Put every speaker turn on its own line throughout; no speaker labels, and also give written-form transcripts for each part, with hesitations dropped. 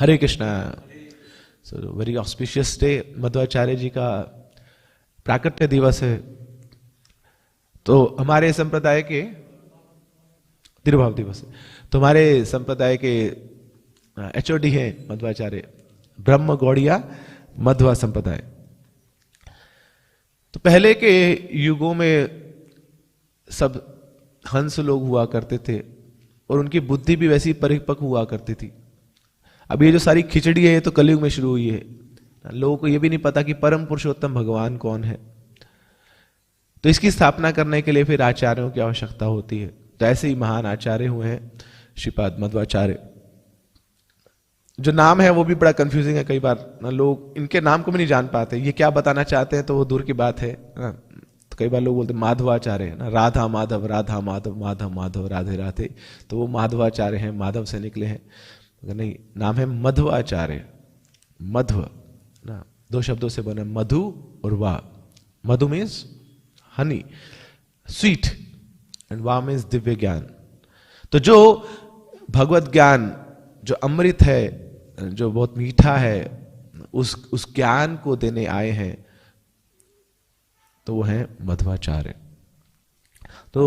हरे Krishna. So very auspicious day, Madhvacharya ji का प्राकट्य दिवस है। तो हमारे संप्रदाय के तिरुभाव दिवस है। तो हमारे संप्रदाय के एचओडी हैं मध्वाचार्य, ब्रह्म गौड़िया मध्वा संप्रदाय। तो पहले के युगों में सब हंस लोग हुआ करते थे और उनकी बुद्धि भी वैसी परिपक्व हुआ करती थी। अब ये जो सारी खिचड़ी है ये तो कलयुग में शुरू हुई है। लोगों को ये भी नहीं पता कि परम पुरुषोत्तम भगवान कौन है। तो इसकी स्थापना करने के लिए फिर आचार्यों की आवश्यकता होती है। तो ऐसे ही महान आचार्य हुए हैं श्रीपाद मध्वाचार्य। जो नाम है वो भी बड़ा कंफ्यूजिंग है, कई बार ना लोग इनके नाम को भी नहीं जान पाते, ये क्या बताना चाहते हैं तो वो दूर की बात है ना। तो कई बार लोग बोलते माधवाचार्य ना, राधा माधव राधा माधव माधव माधव राधे राधे, तो वो माधवाचार्य हैं, माधव से निकले हैं। अगर नहीं, नाम है मध्वाचार्य। मध्व ना दो शब्दों से बने, मधु और वाह। मधु मीन्स हनी, स्वीट, एंड वाह मीन्स दिव्य ज्ञान। तो जो भगवत ज्ञान, जो अमृत है, जो बहुत मीठा है, उस ज्ञान को देने आए हैं, तो वो है मध्वाचार्य। तो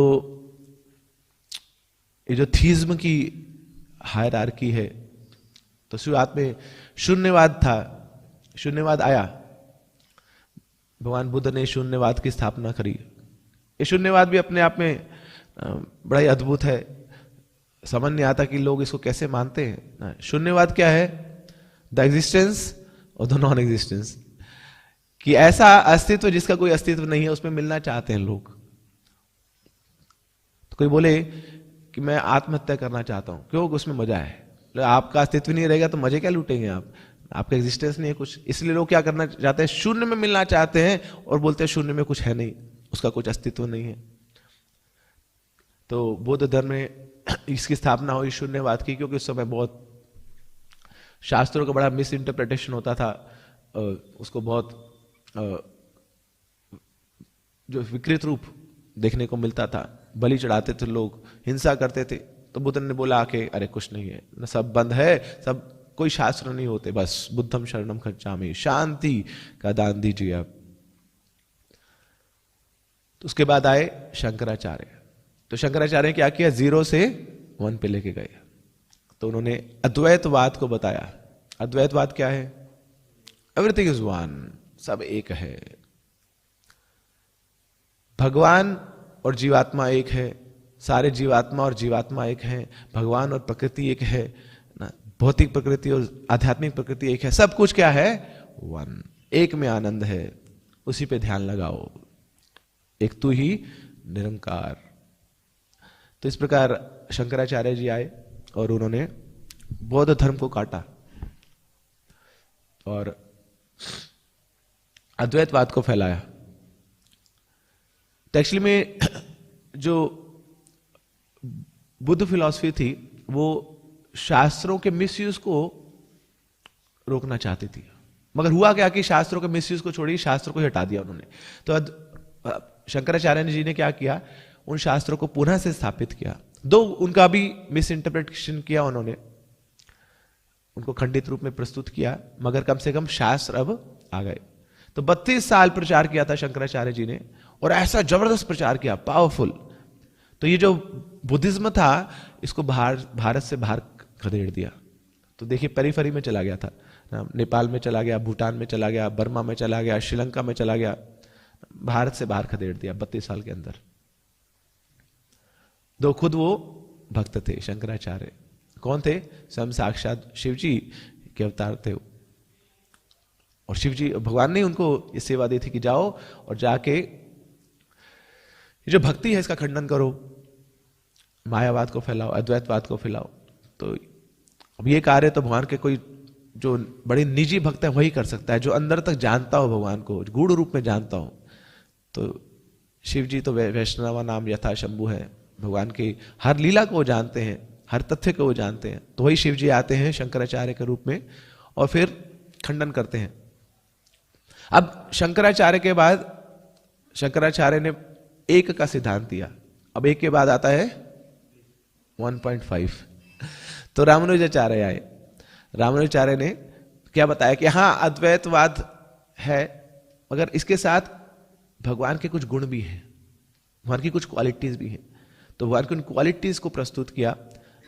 ये जो थीज्म की हायरार्की है, तो शुरुआत में शून्यवाद था, शून्यवाद आया, भगवान बुद्ध ने शून्यवाद की स्थापना करी। ये शून्यवाद भी अपने आप में बड़ा ही अद्भुत है। समझ नहीं आता कि लोग इसको कैसे मानते हैं। शून्यवाद क्या है? द एग्जिस्टेंस और द नॉन एग्जिस्टेंस, कि ऐसा अस्तित्व जिसका कोई अस्तित्व नहीं है, उसमें मिलना चाहते हैं लोग। तो कोई बोले कि मैं आत्महत्या करना चाहता हूं, क्यों? उसमें मजा है। आपका अस्तित्व नहीं रहेगा तो मजे क्या लूटेंगे आप? आपका एग्जिस्टेंस नहीं है कुछ, इसलिए लोग क्या करना चाहते हैं? शून्य में मिलना चाहते हैं और बोलते हैं शून्य में कुछ है नहीं, उसका कुछ अस्तित्व नहीं है। तो बौद्ध धर्म में इसकी स्थापना हुई शून्यवाद की, क्योंकि उस समय बहुत शास्त्रों का बड़ा मिस इंटरप्रिटेशन होता था। उसको बहुत जो विकृत रूप देखने को मिलता था। बलि चढ़ाते थे लोग, हिंसा करते थे। तो बुद्ध ने बोला कि अरे कुछ नहीं है, न सब बंद है, सब कोई शास्त्र नहीं होते, बस बुद्धम शरणम गच्छामि, शांति का दान दीजिए आप। तो उसके बाद आए शंकराचार्य। तो शंकराचार्य ने क्या किया? 0 से 1 पे लेके गए। तो उन्होंने अद्वैतवाद को बताया। अद्वैतवाद क्या है? एवरीथिंग इज वन, सब एक है। भगवान और जीवात्मा एक है, सारे जीवात्मा और जीवात्मा एक है, भगवान और प्रकृति एक है ना, भौतिक प्रकृति और आध्यात्मिक प्रकृति एक है, सब कुछ क्या है? वन। एक में आनंद है, उसी पे ध्यान लगाओ, एक तू ही निरंकार। तो इस प्रकार शंकराचार्य जी आए और उन्होंने बौद्ध धर्म को काटा और अद्वैतवाद को फैलाया। तो एक्चुअली में जो बुद्ध फिलॉसफी थी वो शास्त्रों के मिसयूज को रोकना चाहती थी, मगर हुआ क्या कि शास्त्रों के मिसयूज को छोड़ी, शास्त्रों को हटा दिया उन्होंने। तो शंकराचार्य जी ने क्या किया? उन शास्त्रों को पुनः से स्थापित किया। दो उनका भी मिस इंटरप्रिटेशन किया उन्होंने, उनको खंडित रूप में प्रस्तुत किया, मगर कम से कम शास्त्र अब आ गए। तो 32 साल प्रचार किया था शंकराचार्य जी ने, और ऐसा जबरदस्त प्रचार किया, पावरफुल। तो ये जो बुद्धिज्म था इसको भारत से बाहर खदेड़ दिया। तो देखिए पेरीफेरी में चला गया था, नेपाल में चला गया, भूटान में चला गया, बर्मा में चला गया, श्रीलंका में चला गया, भारत से बाहर खदेड़ दिया 32 साल के अंदर। दो खुद वो भक्त थे शंकराचार्य। कौन थे? स्वयं साक्षात शिव जी के अवतार थे। और शिव जी, भगवान ने उनको ये सेवा दी थी कि जाओ और जाके ये जो भक्ति है इसका खंडन करो, मायावाद को फैलाओ, अद्वैतवाद को फैलाओ। तो अब ये कार्य तो भगवान के कोई जो बड़े निजी भक्त है वही कर सकता है, जो अंदर तक जानता हो भगवान को, गूढ़ रूप में जानता हो। तो शिव जी तो वैष्णवा नाम यथा शंभु है, भगवान की हर लीला को वो जानते हैं, हर तथ्य को वो जानते हैं। तो वही शिव जी आते हैं शंकराचार्य के रूप में और फिर खंडन करते हैं। अब शंकराचार्य के बाद शंकराचार्य ने एक का सिद्धांत दिया, अब एक के बाद आता है 1.5। तो रामानुजाचार्य आए। रामानुजाचार्य ने क्या बताया कि हाँ अद्वैतवाद है, मगर इसके साथ भगवान के कुछ गुण भी हैं, भगवान की कुछ क्वालिटीज भी हैं। तो भगवान की उन क्वालिटीज को प्रस्तुत किया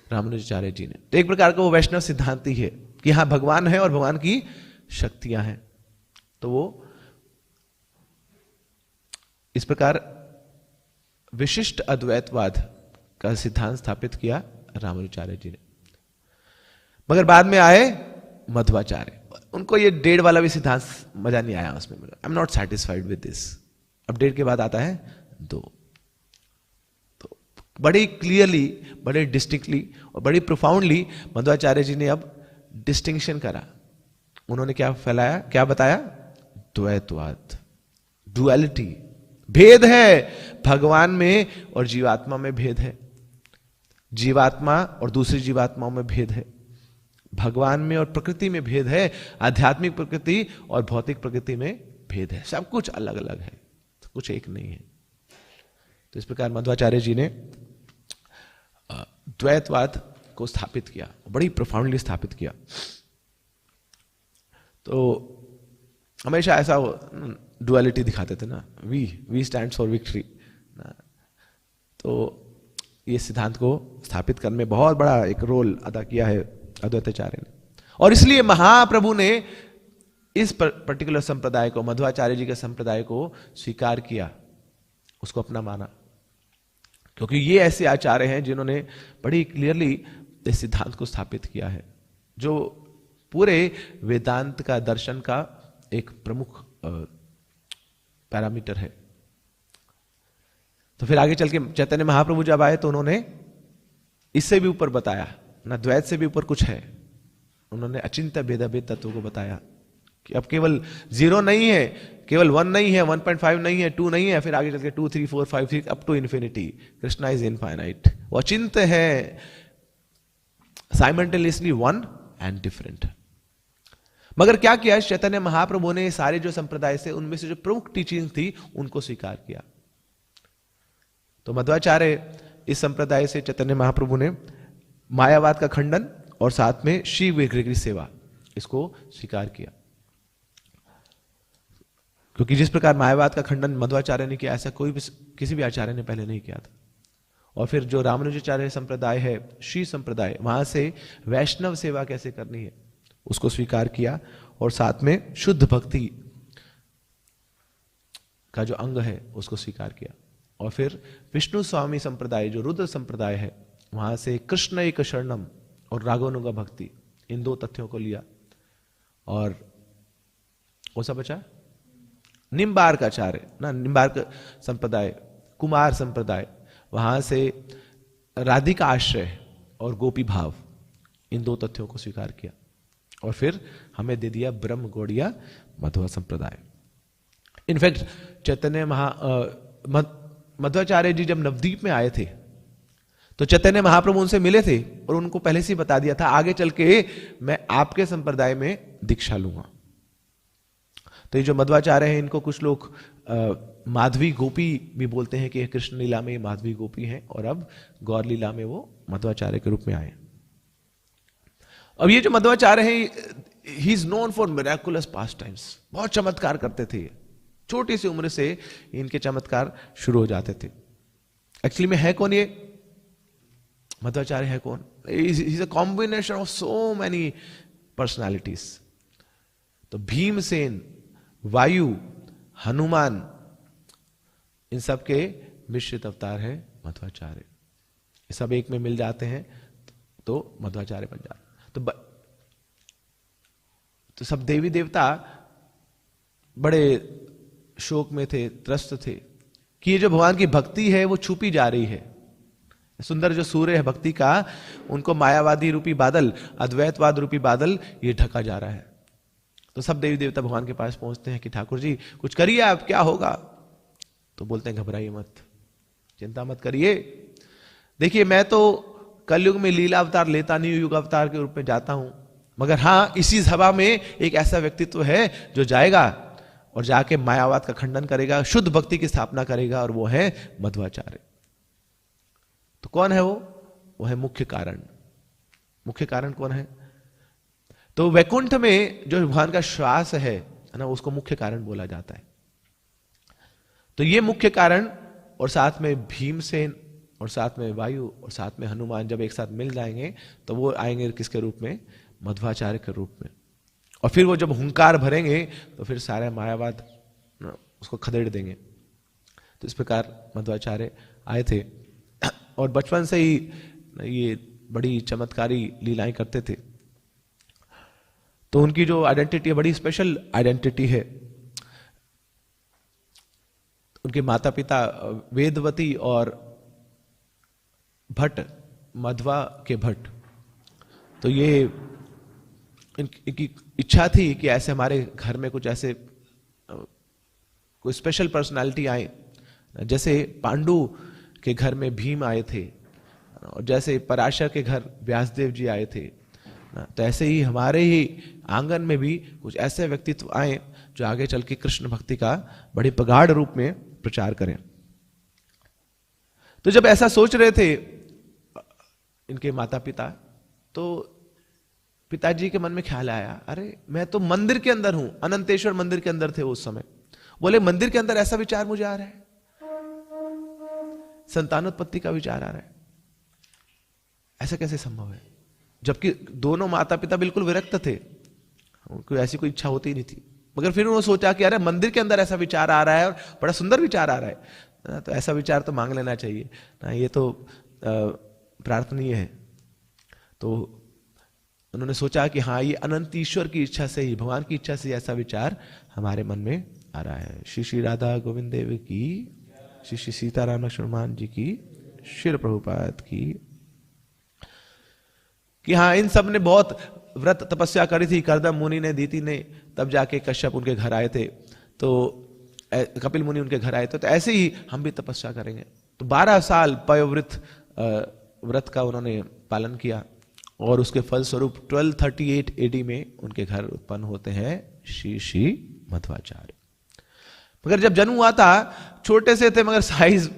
रामानुजाचार्य जी ने। तो एक प्रकार का वो वैष्णव सिद्धांत ही है कि हाँ भगवान है और भगवान की शक्तियां हैं। तो वो इस प्रकार विशिष्ट अद्वैतवाद का सिद्धांत स्थापित किया रामानुजाचार्य जी ने। मगर बाद में आए मध्वाचार्य, उनको ये डेढ़ वाला भी सिद्धांत मजा नहीं आया उसमें। I am not satisfied with this. अब डेढ़ के बाद आता है दो। तो बड़ी क्लियरली, बड़े डिस्टिंक्टली और बड़ी प्रोफाउंडली मध्वाचार्य जी ने अब डिस्टिंक्शन करा। उन्होंने क्या फैलाया, क्या बताया? द्वैतवाद, डुअलिटी, भेद है भगवान में और जीवात्मा में भेद है, जीवात्मा और दूसरी जीवात्माओं में भेद है, भगवान में और प्रकृति में भेद है, आध्यात्मिक प्रकृति और भौतिक प्रकृति में भेद है, सब कुछ अलग अलग है, कुछ एक नहीं है। तो इस प्रकार मध्वाचार्य जी ने द्वैतवाद को स्थापित किया, बड़ी प्रोफाउंडली स्थापित किया। तो हमेशा ऐसा डुअलिटी दिखाते थे ना, वी स्टैंड्स फॉर विक्ट्री। तो ये सिद्धांत को स्थापित करने में बहुत बड़ा एक रोल अदा किया है अद्वैताचार्य ने। और इसलिए महाप्रभु ने इस पर्टिकुलर संप्रदाय को, मध्वाचार्य जी के संप्रदाय को स्वीकार किया, उसको अपना माना, क्योंकि ये ऐसे आचार्य हैं जिन्होंने बड़ी क्लियरली इस सिद्धांत को स्थापित किया है, जो पूरे वेदांत का, दर्शन का एक प्रमुख पैरामीटर है। तो फिर आगे चल के चैतन्य महाप्रभु जब आए तो उन्होंने इससे भी ऊपर बताया ना, द्वैत से भी ऊपर कुछ है। उन्होंने अचिंत्य भेदाभेद तत्व को बताया कि अब केवल 0 नहीं है, केवल 1 नहीं है, 1.5 नहीं है, 2 नहीं है, फिर आगे चल के 2, 3, 4, 5, 6 up to infinity. Krishna is infinite, वो अचिंत्य है, साइमल्टेनियसली वन एंड डिफरेंट। मगर क्या किया चैतन्य महाप्रभु ने? सारे जो संप्रदाय से, उनमें से जो प्रमुख टीचिंग थी उनको स्वीकार किया। तो मध्वाचार्य इस संप्रदाय से चैतन्य महाप्रभु ने मायावाद का खंडन और साथ में शिव विग्रह की सेवा, इसको स्वीकार किया। क्योंकि जिस प्रकार मायावाद का खंडन मध्वाचार्य ने किया, ऐसा कोई भी किसी भी आचार्य ने पहले नहीं किया था। और फिर जो रामानुजाचार्य संप्रदाय है, श्री संप्रदाय, वहां से वैष्णव सेवा कैसे करनी है उसको स्वीकार किया, और साथ में शुद्ध भक्ति का जो अंग है उसको स्वीकार किया। और फिर विष्णु स्वामी संप्रदाय, जो रुद्र संप्रदाय है, वहां से कृष्ण एक शरणम और रागानुगा भक्ति, इन 2 तथ्यों को लिया। और कौन सा बचा? निम्बार्क आचार्य ना, निम्बार्क संप्रदाय, कुमार संप्रदाय, वहां से राधिका आश्रय और गोपी भाव, इन 2 तथ्यों को स्वीकार किया। और फिर हमें दे दिया ब्रह्म गौड़िया मध्वा संप्रदाय। इनफैक्ट चैतन्य मध्वाचार्य जी जब नवद्वीप में आए थे तो चैतन्य महाप्रभु उनसे मिले थे और उनको पहले से ही बता दिया था, आगे चल के मैं आपके संप्रदाय में दीक्षा लूंगा। तो ये जो मध्वाचार्य हैं, इनको कुछ लोग माधवी गोपी भी बोलते हैं कि कृष्ण लीला में माधवी गोपी हैं, और अब गौर लीला में वो मध्वाचार्य के रूप में आए। अब ये जो मध्वाचार्य हैं, he is known for miraculous past times, बहुत चमत्कार करते थे। छोटी सी उम्र से इनके चमत्कार शुरू हो जाते थे। एक्चुअली में है कौन ये मध्वाचार्य? है कौन? Is a combination of so many personalities. तो भीमसेन, वायु, हनुमान, इन सब के मिश्रित अवतार है मध्वाचार्य। ये सब एक में मिल जाते हैं तो मध्वाचार्य बन जाते। तो सब देवी देवता बड़े शोक में थे, त्रस्त थे कि ये जो भगवान की भक्ति है वो छुपी जा रही है। सुंदर जो सूर्य है भक्ति का, उनको मायावादी रूपी बादल, अद्वैतवाद रूपी बादल, ये ढका जा रहा है। तो सब देवी देवता भगवान के पास पहुंचते हैं कि ठाकुर जी कुछ करिए, आप क्या होगा? तो बोलते हैं घबराइए मत, चिंता मत करिए। देखिए मैं तो कलयुग में लीला अवतार लेता नहीं, युग अवतार के रूप में जाता हूं, मगर हां इसी सभा में एक ऐसा व्यक्तित्व है जो जाएगा और जाके मायावाद का खंडन करेगा, शुद्ध भक्ति की स्थापना करेगा, और वो है मध्वाचार्य। तो कौन है वो? वो है मुख्य कारण। मुख्य कारण कौन है? तो वैकुंठ में जो भगवान का श्वास है ना, उसको मुख्य कारण बोला जाता है। तो ये मुख्य कारण, और साथ में भीमसेन और साथ में वायु और साथ में हनुमान जब एक साथ मिल जाएंगे तो वो आएंगे किसके रूप में? मध्वाचार्य के रूप में। और फिर वो जब हुंकार भरेंगे तो फिर सारे मायावाद उसको खदेड़ देंगे। तो इस प्रकार मध्वाचार्य आए थे और बचपन से ही ये बड़ी चमत्कारी लीलाएं करते थे। तो उनकी जो आइडेंटिटी है बड़ी स्पेशल आइडेंटिटी है। उनके माता पिता वेदवती और भट्ट, मध्वा के भट्ट। तो ये इनकी इच्छा थी कि ऐसे हमारे घर में कुछ ऐसे कोई स्पेशल पर्सनालिटी आए, जैसे पांडु के घर में भीम आए थे और जैसे पराशर के घर व्यासदेव जी आए थे, तो ऐसे ही हमारे ही आंगन में भी कुछ ऐसे व्यक्तित्व आए जो आगे चल के कृष्ण भक्ति का बड़े प्रगाढ़ रूप में प्रचार करें। तो जब ऐसा सोच रहे थे इनके माता पिता, तो पिताजी के मन में ख्याल आया, अरे मैं तो मंदिर के अंदर हूं, अनंतेश्वर मंदिर के अंदर थे उस समय। बोले मंदिर के अंदर ऐसा विचार मुझे आ रहा है, संतानोत्पत्ति का विचार आ रहा है, ऐसा कैसे संभव है? जबकि दोनों माता पिता बिल्कुल विरक्त थे, उनको ऐसी कोई इच्छा होती ही नहीं थी। मगर फिर उन्होंने सोचा कि अरे मंदिर के अंदर ऐसा विचार आ रहा है और बड़ा सुंदर विचार आ रहा है, तो ऐसा विचार तो मांग लेना चाहिए ना, ये तो प्रार्थनीय है। तो उन्होंने सोचा कि हाँ, ये अनंत ईश्वर की इच्छा से ही, भगवान की इच्छा से ऐसा विचार हमारे मन में आ रहा है। श्री श्री राधा गोविंद देव की, श्री श्री सीताराम लक्ष्मण जी की, श्री प्रभुपाद की। कि हाँ, इन सब ने बहुत व्रत तपस्या करी थी, कर्दम मुनि ने, दीति ने, तब जाके कश्यप उनके घर आए थे, तो कपिल मुनि उनके घर आए थे। तो ऐसे ही हम भी तपस्या करेंगे। तो 12 साल पयोव्रत व्रत का उन्होंने पालन किया और उसके फलस्वरूप 1238 एडी में उनके घर उत्पन्न होते हैं श्री श्री मध्वाचार्य। मगर जब जन्म हुआ था छोटे से थे, मगर साइज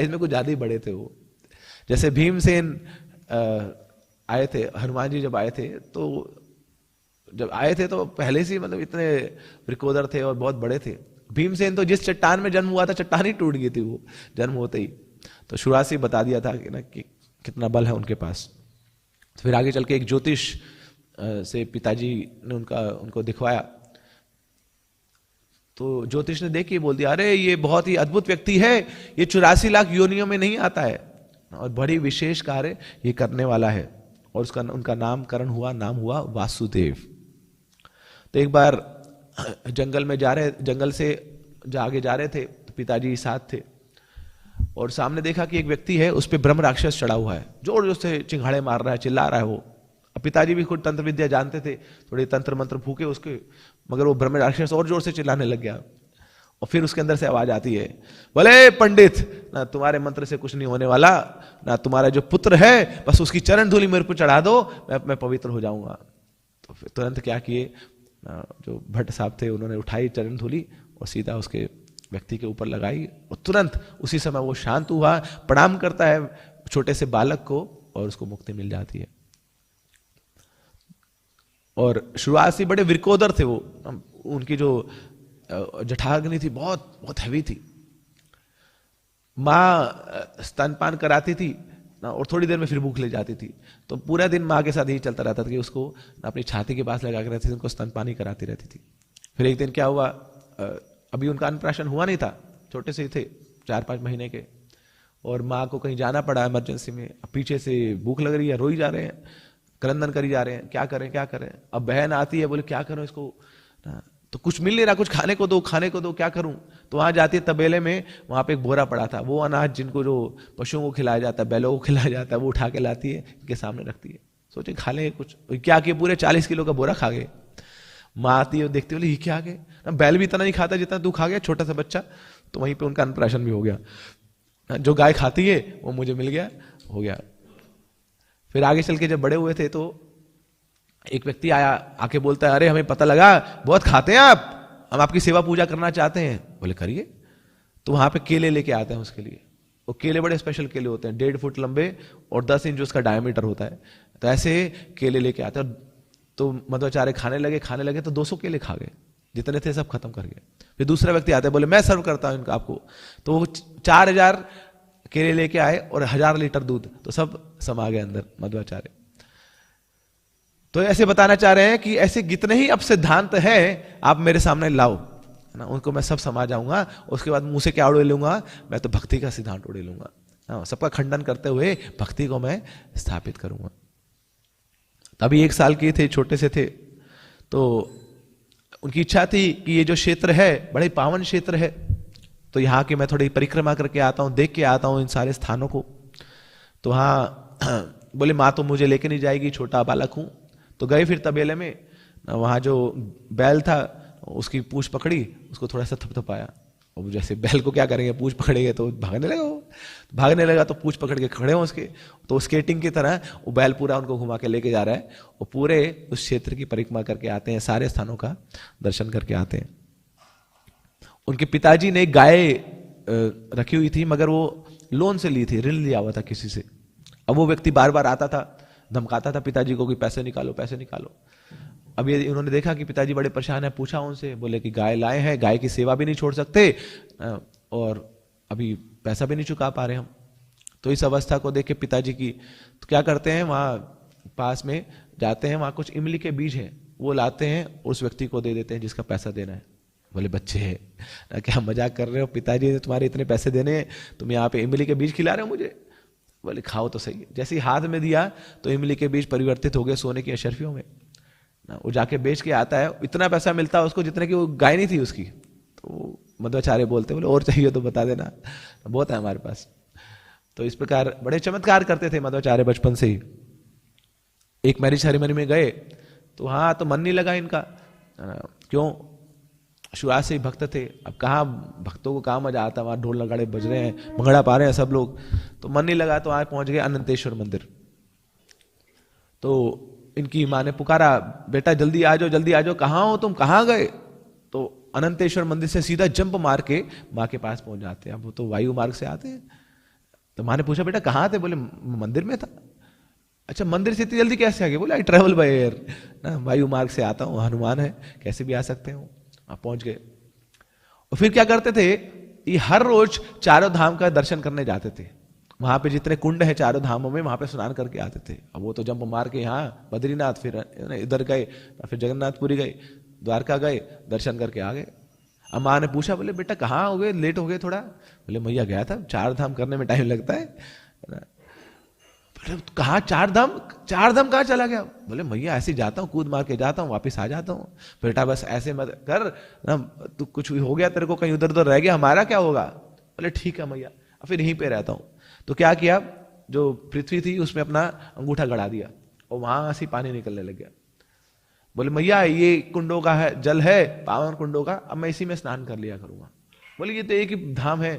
में कुछ ज्यादा ही बड़े थे वो। जैसे भीमसेन आए थे, हनुमान जी जब आए थे, तो जब आए थे तो पहले से मतलब इतने रिकोदर थे और बहुत बड़े थे। भीमसेन तो जिस चट्टान में जन्म हुआ था, चट्टान ही टूट गई थी वो जन्म होते ही। तो शुरुआत से बता दिया था कि ना कि कितना बल है उनके पास। तो फिर आगे चल के एक ज्योतिष से पिताजी ने उनको दिखवाया, तो ज्योतिष ने देख के बोल दिया, अरे ये बहुत ही अद्भुत व्यक्ति है, ये 84 लाख योनियों में नहीं आता है और बड़ी विशेष कार्य ये करने वाला है। और उनका नामकरण हुआ, नाम हुआ वासुदेव। तो एक बार जंगल से आगे जा रहे थे, तो पिताजी साथ थे और सामने देखा कि एक व्यक्ति है, उस पर ब्रह्म राक्षस चढ़ा हुआ है, जोर जोर से चिंगाड़े मार रहा है, चिल्ला रहा है वो। अब पिताजी भी खुद तंत्र विद्या जानते थे, थोड़े तंत्र मंत्र फूके उसके, मगर वो ब्रह्म राक्षस और जोर से चिल्लाने लग गया। और फिर उसके अंदर से आवाज आती है, बोले पंडित, ना तुम्हारे मंत्र से कुछ नहीं होने वाला, ना तुम्हारा जो पुत्र है बस उसकी चरण धूलि मेरे को चढ़ा दो, मैं पवित्र हो जाऊंगा। तो फिर तुरंत क्या किए, जो भट्ट साहब थे उन्होंने उठाई चरण धूलि और सीधा उसके व्यक्ति के ऊपर लगाई और तुरंत उसी समय वो शांत हुआ, प्रणाम करता है छोटे से बालक को और उसको मुक्ति मिल जाती है। और शुरुआत से बड़े विरकोदर थे वो, उनकी जो जठाग्नि थी बहुत बहुत हैवी थी। माँ स्तनपान कराती थी और थोड़ी देर में फिर भूख ले जाती थी, तो पूरा दिन माँ के साथ यही चलता रहता था कि उसको अपनी छाती के पास लगा के रहती थी, उनको स्तनपान ही कराती रहती थी। फिर एक दिन क्या हुआ, अभी उनका अन्नप्राशन हुआ नहीं था, छोटे से ही थे 4-5 महीने के, और माँ को कहीं जाना पड़ा इमरजेंसी में। पीछे से भूख लग रही है, रोई जा रहे हैं, क्रंदन करी जा रहे हैं, क्या करें क्या करें। अब बहन आती है, बोले क्या करूं इसको, तो कुछ मिल नहीं रहा, कुछ खाने को दो क्या करूं। तो वहां जाती है तबेले में, वहां पे एक बोरा पड़ा था, वो अनाज जिनको जो पशुओं को खिलाया जाता है, बैलों को खिलाया जाता है, वो उठा के लाती है, इनके सामने रखती है, सोचे खा लेंगे कुछ। क्या किए, पूरे 40 किलो का बोरा खा गए। माँ आती है, देखती बोले ये क्या आ गए, बैल भी इतना नहीं खाता जितना तू खा गया, छोटा सा बच्चा। तो वहीं पे उनका अन्नप्राशन भी हो गया, जो गाय खाती है वो मुझे मिल गया, हो गया। फिर आगे चल के जब बड़े हुए थे, तो एक व्यक्ति आया, आके बोलता है, अरे हमें पता लगा बहुत खाते हैं आप, हम आपकी सेवा पूजा करना चाहते हैं। बोले करिए। तो वहां पे केले लेके आते हैं उसके लिए। वो केले बड़े स्पेशल केले होते हैं, 1.5 फुट लंबे और 10 इंच उसका डायमीटर होता है। तो ऐसे केले लेके आते हैं, तो मध्वाचार्य खाने लगे तो 200 केले खा गए, जितने थे सब खत्म कर गए। फिर दूसरा व्यक्ति आते बोले मैं सर्व करता हूं इनका आपको, तो वो 4000 केले लेके आए और 1000 लीटर दूध, तो सब समा गए अंदर मध्वाचार्य। तो ऐसे बताना चाह रहे हैं कि ऐसे जितने ही अब सिद्धांत हैं आप मेरे सामने लाओ, है ना, उनको मैं सब समा जाऊंगा। उसके बाद मुंह से क्या उड़े लूंगा, मैं तो भक्ति का सिद्धांत उड़े लूंगा। हाँ, सबका खंडन करते हुए भक्ति को मैं स्थापित करूंगा। तभी 1 साल के थे, छोटे से थे, तो उनकी इच्छा थी कि ये जो क्षेत्र है बड़े पावन क्षेत्र है, तो यहाँ की मैं थोड़ी परिक्रमा करके आता हूँ, देख के आता हूँ इन सारे स्थानों को। तो हाँ बोले माँ तो मुझे लेके नहीं जाएगी, छोटा बालक हूँ। तो गए फिर तबेले में, वहाँ जो बैल था उसकी पूंछ पकड़ी, उसको थोड़ा सा थपथपाया। और जैसे बैल को क्या करेंगे, पूंछ पकड़ेंगे तो भागने लगा, वो भागने लगा तो पूंछ पकड़ के खड़े हो उसके, तो स्केटिंग की तरह वो बैल पूरा उनको घुमा के लेके जा रहा है। वो पूरे उस क्षेत्र की परिक्रमा करके आते हैं, सारे स्थानों का दर्शन करके आते हैं। उनके पिताजी ने गाय रखी हुई थी, मगर वो लोन से ली थी, ऋण लिया हुआ था किसी से। अब वो व्यक्ति बार बार आता था, धमकाता था पिताजी को कि पैसे निकालो पैसे निकालो। अब ये उन्होंने देखा कि पिताजी बड़े परेशान है, पूछा उनसे, बोले कि गाय लाए हैं, गाय की सेवा भी नहीं छोड़ सकते और अभी पैसा भी नहीं चुका पा रहे हम। तो इस अवस्था को देख के पिताजी की, तो क्या करते हैं, वहाँ पास में जाते हैं, वहाँ कुछ इमली के बीज हैं, वो लाते हैं और उस व्यक्ति को दे देते हैं जिसका पैसा देना है। बोले बच्चे हैं क्या मजाक कर रहे हो, पिताजी ने तुम्हारे इतने पैसे देने हैं, तुम यहाँ पे इमली के बीज खिला रहे हो मुझे। बोले खाओ तो सही। जैसे ही हाथ में दिया तो इमली के बीज परिवर्तित हो गए सोने की अशर्फियों में। वो जाके बेच के आता है, इतना पैसा मिलता है उसको जितने की वो गाय नहीं थी उसकी। तो मध्वाचार्य बोलते, बोले और चाहिए तो बता देना, बहुत है हमारे पास। तो इस प्रकार बड़े चमत्कार करते थे मध्वाचार्य बचपन से ही। एक मैरिज सेरेमनी में गए तो हाँ, तो मन नहीं लगा इनका, क्यों, शुरुआत से ही भक्त थे। अब कहाँ भक्तों को कहाँ मजा आता, वहां ढोल नगाड़े बज रहे हैं, भंगड़ा पा रहे हैं सब लोग, तो मन नहीं लगा। तो आज पहुंच गए अनंतेश्वर मंदिर। तो इनकी माँ ने पुकारा, बेटा जल्दी आ जाओ जल्दी आ जाओ, कहाँ हो तुम, कहाँ गए। तो अनंतेश्वर मंदिर से सीधा जंप मार के माँ के पास पहुंच जाते हैं। अब वो तो वायु मार्ग से आते हैं। तो माँ ने पूछा बेटा कहाँ थे, बोले मंदिर में था। अच्छा मंदिर से इतनी जल्दी कैसे आ गए, बोले आई ट्रेवल बाय एयर ना, वायु मार्ग से आता हूँ, हनुमान है कैसे भी आ सकते हो। आप पहुंच गए। और फिर क्या करते थे, ये हर रोज चारों धाम का दर्शन करने जाते थे। वहां पे जितने कुंड है चारों धामों में, वहां पे स्नान करके आते थे। अब वो तो जंप मार के यहाँ बद्रीनाथ, फिर इधर गए, फिर जगन्नाथपुरी गए, द्वारका गए, दर्शन करके आ गए। अब माँ ने पूछा, बोले बेटा कहाँ हो गए, लेट हो गए थोड़ा। बोले मैया गया था, 4 धाम करने में टाइम लगता है। कहा 4 धाम, 4 धाम कहाँ चला गया। बोले मैया ऐसे जाता हूँ, कूद मार के जाता हूँ, वापिस आ जाता हूँ। बेटा बस ऐसे मत कर ना, तू कुछ हो गया तेरे को, कहीं उधर उधर रह गया, हमारा क्या होगा। बोले ठीक है मैया, फिर यहीं पे रहता हूँ। तो क्या किया, जो पृथ्वी थी उसमें अपना अंगूठा गड़ा दिया और वहां से पानी निकलने लग गया। बोले मैया ये कुंडों का है, जल है पावन कुंडों का, अब मैं इसी में स्नान कर लिया करूंगा। बोले ये तो एक ही धाम है।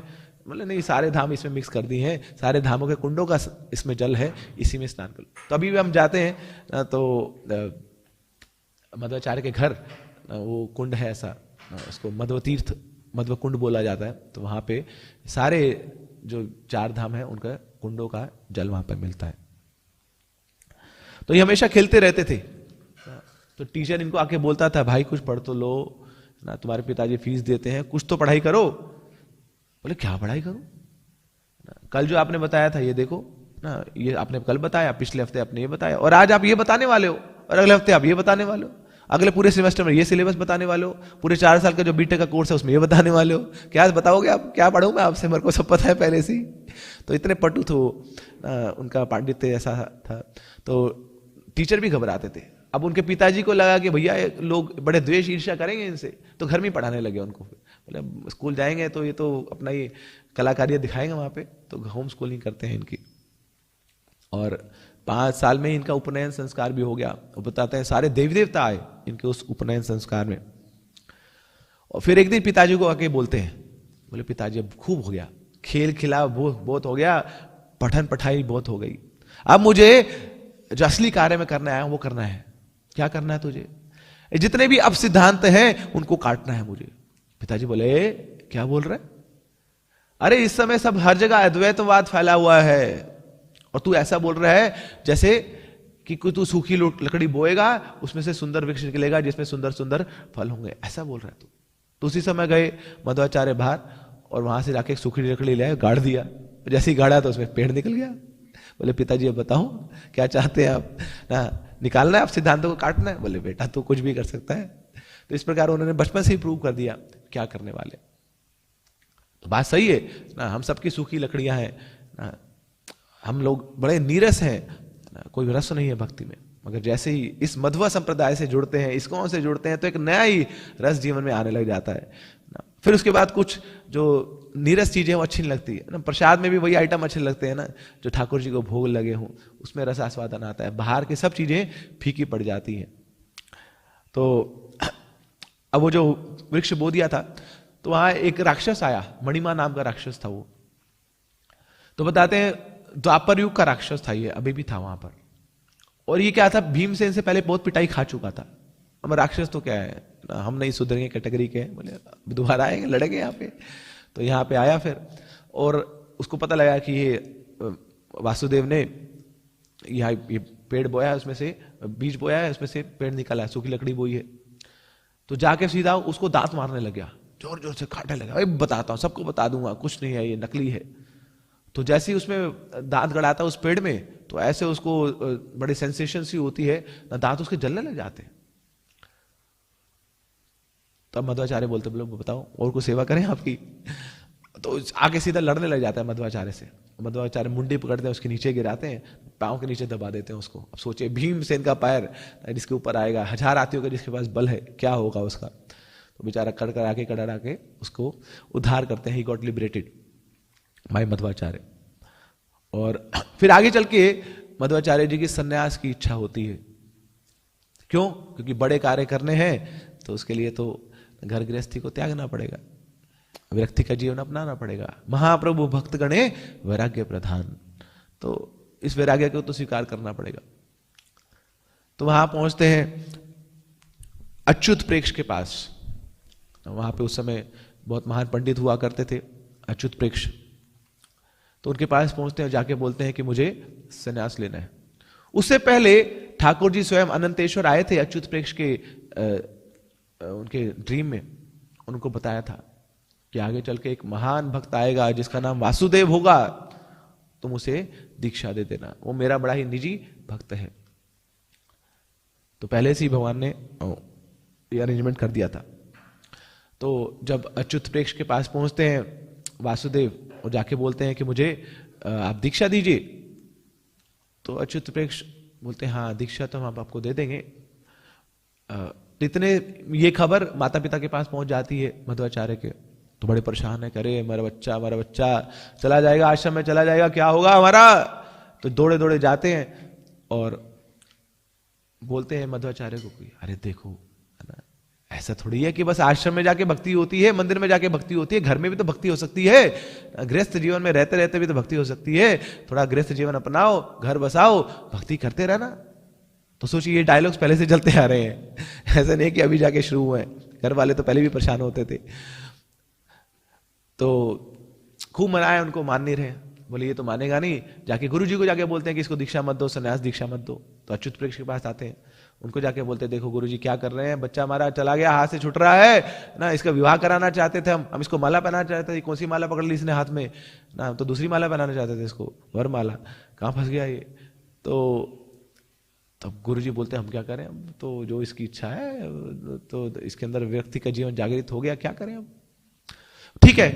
बोले नहीं, सारे धाम इसमें मिक्स कर दिए हैं, सारे धामों के कुंडों का इसमें जल है, इसी में स्नान कर लो। तो अभी भी हम जाते हैं तो मध्वाचार्य के घर वो कुंड है ऐसा, उसको मध्व तीर्थ, मध्व कुंड बोला जाता है। तो वहां पे सारे जो 4 धाम है उनका कुंडों का जल वहां पर मिलता है। तो ये हमेशा खेलते रहते थे। तो टीचर इनको आके बोलता था, भाई कुछ पढ़ तो लो ना, तुम्हारे पिताजी फीस देते हैं, कुछ तो पढ़ाई करो। बोले क्या पढ़ाई करूं, कल जो आपने बताया था ये देखो ना, ये आपने कल बताया, पिछले हफ्ते आपने ये बताया, और आज आप ये बताने वाले हो, और अगले हफ्ते आप ये बताने वाले हो, अगले पूरे सेमेस्टर में ये सिलेबस बताने वाले हो, पूरे 4 साल का जो बीटेक का कोर्स है उसमें ये बताने वाले हो। क्या बताओगे आप, क्या पढ़ूं मैं आपसे, मेरे को सब पता है पहले से ही। तो इतने पटु थे उनका पांडित्य ऐसा था। तो टीचर भी घबराते थे। अब उनके पिताजी को लगा कि भैया लोग बड़े द्वेष ईर्ष्या करेंगे इनसे, तो घर में ही पढ़ाने लगे उनको। बोले स्कूल जाएंगे तो ये तो अपना ये कलाकारियां दिखाएंगे वहां पे, तो होम स्कूलिंग करते हैं इनकी। और 5 साल में इनका उपनयन संस्कार भी हो गया। वो बताते हैं सारे देवी देवता आए इनके उस उपनयन संस्कार में। और फिर एक दिन पिताजी को आके बोलते हैं, बोले पिताजी अब खूब हो गया, खेल खिला बहुत हो गया, पठन पढ़ाई बहुत हो गई, अब मुझे जो असली कार्य में करना है वो करना है। क्या करना है तुझे, जितने भी अब सिद्धांत हैं उनको काटना है मुझे। पिताजी बोले क्या बोल रहे, अरे इस समय सब हर जगह अद्वैतवाद फैला हुआ है और तू ऐसा बोल रहा है जैसे कि कोई तू सूखी लकड़ी बोएगा, उसमें से सुंदर वृक्ष निकलेगा जिसमें सुंदर सुंदर फल होंगे, ऐसा बोल रहा है तू। तो उसी समय गए मध्वाचार्य बाहर और वहां से जाके सूखी लकड़ी ले आए, गाड़ दिया। जैसे ही गाड़ा तो उसमें पेड़ निकल गया। बोले पिताजी अब बताओ क्या चाहते हैं आप, ना निकालना है आप सिद्धांतों को काटना है? बोले बेटा तू कुछ भी कर सकता है। तो इस प्रकार उन्होंने बचपन से ही प्रूव कर दिया क्या करने वाले। तो बात सही है ना, हम सबकी सूखी लकड़ियां हैं ना, हम लोग बड़े नीरस हैं ना, कोई रस नहीं है भक्ति में। मगर जैसे ही इस मध्वा संप्रदाय से जुड़ते हैं, इस्कॉन से जुड़ते हैं, तो एक नया ही रस जीवन में आने लग जाता है ना। फिर उसके बाद कुछ जो नीरस चीजें वो अच्छी नहीं लगती है ना, प्रसाद में भी वही आइटम अच्छे लगते हैं ना जो ठाकुर जी को भोग लगे हों, उसमें रस आस्वादन आता है। बाहर की सब चीजें फीकी पड़ जाती हैं। तो अब वो जो वृक्ष बो दिया था, तो वहां एक राक्षस आया, मणिमा नाम का राक्षस था वो। तो बताते हैं द्वापर युग का राक्षस था ये, अभी भी था वहां पर। और ये क्या था, भीमसेन से पहले बहुत पिटाई खा चुका था। अब राक्षस तो क्या है, हम नहीं सुधरेंगे कैटेगरी के, बोले दोबारा आएंगे लड़ेंगे यहाँ पे। तो यहाँ पे आया फिर, और उसको पता लगा कि ये वासुदेव ने यहाँ ये पेड़ बोया, उसमें से बीज बोया है, उसमें से पेड़ निकला है, सूखी लकड़ी बोई है। तो जाके सीधा उसको दांत मारने लग गया, जोर जोर से काटने लगा। बताता हूँ, सबको बता दूंगा, कुछ नहीं है, ये नकली है। तो जैसे ही उसमें दांत गड़ाता उस पेड़ में, तो ऐसे उसको बड़ी सेंसेशन सी होती है ना, दांत उसके जलने लग जाते हैं। तब मध्वाचार्य बोलते, बोलो बताओ और कुछ सेवा करें आपकी। तो आगे सीधा लड़ने लग जाता है मध्वाचार्य से। मध्वाचार्य मुंडी पकड़ते हैं, उसके नीचे गिराते हैं, पांव के नीचे दबा देते हैं उसको। अब सोचिए भीमसेन का पैर जिसके ऊपर आएगा, 1000 हाथियों का जिसके पास बल है, क्या होगा उसका। तो बेचारा कड़कड़ा के उसको उद्धार करते हैं। He got liberated bye Madhvacharya. और फिर आगे चल के मध्वाचार्य जी की सन्यास की इच्छा होती है। क्यों? क्योंकि बड़े कार्य करने हैं, तो उसके लिए तो घर गृहस्थी को त्यागना पड़ेगा, व्यक्ति का जीवन अपनाना पड़ेगा। महाप्रभु भक्त गणे वैराग्य प्रधान, तो इस वैराग्य को तो स्वीकार करना पड़ेगा। तो वहां पहुंचते हैं अच्युत प्रेक्ष के पास। वहां पे उस समय बहुत महान पंडित हुआ करते थे, अच्युत प्रेक्ष। तो उनके पास पहुंचते हैं, जाके बोलते हैं कि मुझे संन्यास लेना है। उससे पहले ठाकुर जी स्वयं अनंतेश्वर आए थे अच्युत प्रेक्ष के उनके ड्रीम में। उनको बताया था कि आगे चल के एक महान भक्त आएगा जिसका नाम वासुदेव होगा, तुम उसे दीक्षा दे देना, वो मेरा बड़ा ही निजी भक्त है। तो पहले से ही भगवान ने ये अरेंजमेंट कर दिया था। तो जब अच्युत प्रेक्ष के पास पहुंचते हैं वासुदेव, और जाके बोलते हैं कि मुझे आप दीक्षा दीजिए। तो अच्युत प्रेक्ष बोलते हैं हाँ दीक्षा तो हम आपको दे देंगे। इतने ये खबर माता पिता के पास पहुंच जाती है मध्वाचार्य के, तो बड़े परेशान है, करे मेरा बच्चा चला जाएगा, आश्रम में चला जाएगा, क्या होगा हमारा। तो दौड़े दौड़े जाते हैं और बोलते हैं मध्वाचार्य को कि अरे देखो ऐसा थोड़ी है कि बस आश्रम में जाके भक्ति होती है, मंदिर में जाके भक्ति होती है, घर में भी तो भक्ति हो सकती है, गृहस्थ जीवन में रहते रहते भी तो भक्ति हो सकती है। थोड़ा गृहस्थ जीवन अपनाओ, घर बसाओ, भक्ति करते रहना। तो सोचिए ये डायलॉग्स पहले से चलते आ रहे हैं, ऐसा नहीं कि अभी जाके शुरू हुए। घर वाले तो पहले भी परेशान होते थे। तो खूब मनाया, उनको मान नहीं रहे। बोले ये तो मानेगा नहीं। जाके गुरु जी को जाके बोलते हैं कि इसको दीक्षा मत दो, संन्यास दीक्षा मत दो। तो अच्युत प्रेक्ष के पास आते हैं, उनको जाके बोलते हैं देखो गुरुजी क्या कर रहे हैं, बच्चा हमारा चला गया, हाथ से छूट रहा है ना, इसका विवाह कराना चाहते थे हम इसको माला पहनाना चाहते थे। कौन सी माला पकड़ ली इसने हाथ में ना, हम तो दूसरी माला पहनाना चाहते थे इसको, वरमाला। कहाँ फंस गया ये। तो तब गुरुजी बोलते हैं हम क्या करें, हम तो जो इसकी इच्छा है, तो इसके अंदर व्यक्ति का जीवन जागृत हो गया, क्या करें हम। ठीक है,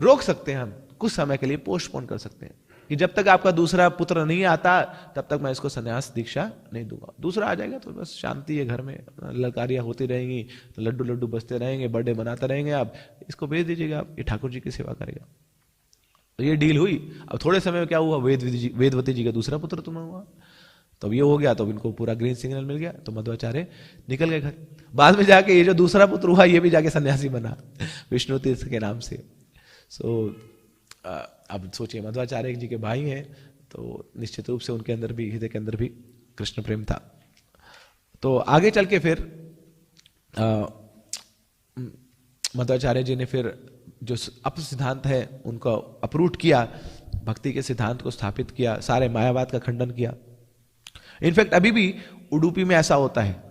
रोक सकते हैं हम कुछ समय के लिए, पोस्टपोन कर सकते हैं कि जब तक आपका दूसरा पुत्र नहीं आता तब तक मैं इसको संन्यास दीक्षा नहीं दूंगा। दूसरा आ जाएगा तो बस शांति है, घर में ललकारियां होती रहेंगी, लड्डू लड्डू बजते रहेंगे, बर्थडे मनाते रहेंगे, आप इसको भेज दीजिएगा, आप ये ठाकुर जी की सेवा करेगा। तो ये डील हुई। अब थोड़े समय में क्या हुआ, वेदवती जी का दूसरा पुत्र तुम्हें हुआ। तब ये हो गया, तो इनको पूरा ग्रीन सिग्नल मिल गया, तो मध्वाचार्य निकल गए घर। बाद में जाके ये जो दूसरा पुत्र हुआ ये भी जाके सन्यासी बना विष्णु तीर्थ के नाम से। अब सोचिए मध्वाचार्य जी के भाई हैं, तो निश्चित रूप से उनके अंदर भी, हृदय के अंदर भी कृष्ण प्रेम था। तो आगे चल के फिर मध्वाचार्य जी ने फिर जो अप सिद्धांत है उनको अपरूट किया, भक्ति के सिद्धांत को स्थापित किया, सारे मायावाद का खंडन किया। इनफैक्ट अभी भी उडुपी में ऐसा होता है,